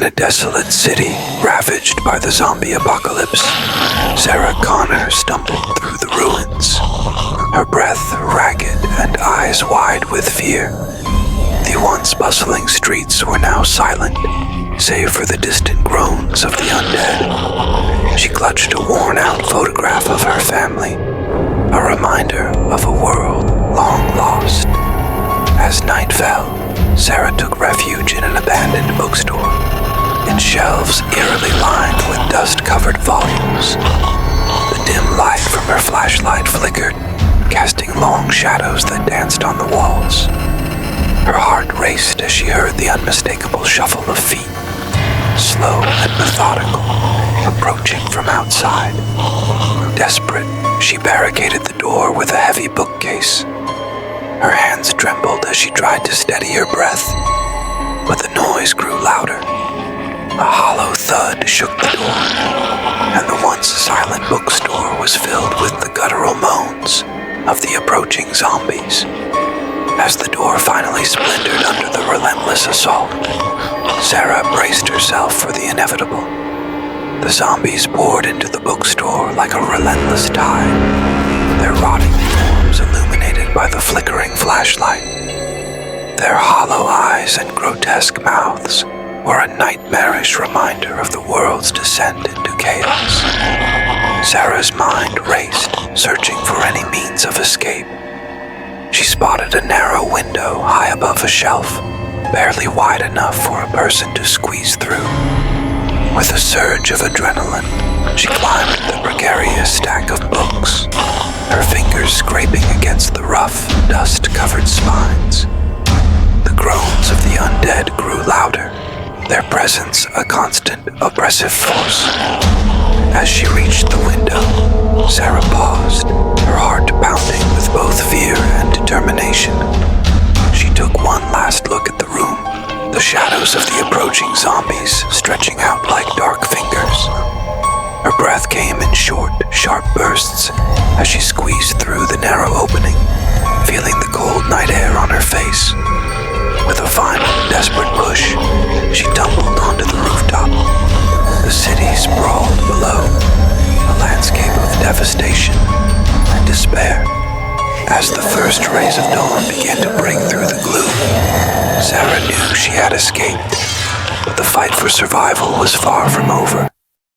In a desolate city ravaged by the zombie apocalypse, Sarah Connor stumbled through the ruins, her breath ragged and eyes wide with fear. The once bustling streets were now silent, save for the distant groans of the undead. She clutched a worn-out photograph of her family, a reminder of a world long lost. As night fell, Sarah took refuge in an abandoned bookstore, its shelves eerily lined with dust-covered volumes. The dim light from her flashlight flickered, casting long shadows that danced on the walls. Her heart raced as she heard the unmistakable shuffle of feet, slow and methodical, approaching from outside. Desperate, she barricaded the door with a heavy bookcase. Her hands trembled as she tried to steady her breath, but the noise grew louder. A hollow thud shook the door, and the once silent bookstore was filled with the guttural moans of the approaching zombies. As the door finally splintered under the relentless assault, Sarah braced herself for the inevitable. The zombies poured into the bookstore like a relentless tide, their rotting forms illuminated by the flickering flashlight. Their hollow eyes and grotesque mouths were a nightmarish reminder of the world's descent into chaos. Sarah's mind raced, searching for any means of escape. She spotted a narrow window high above a shelf, barely wide enough for a person to squeeze through. With a surge of adrenaline, she climbed the precarious stack of books, her fingers scraping against the rough, dust-covered spines. The groans of the undead grew louder, their presence a constant, oppressive force. As she reached the window, Sarah paused, her heart pounding with both fear and determination. She took one last look at the room, the shadows of the approaching zombies stretching out like dark fingers. Her breath came in short, sharp bursts as she squeezed through the narrow opening, feeling the cold night air on her face. With a final, desperate push, she tumbled onto the rooftop. The city sprawled below, a landscape of devastation and despair. As the first rays of dawn began to break through the gloom, Sarah knew she had escaped, but the fight for survival was far from over.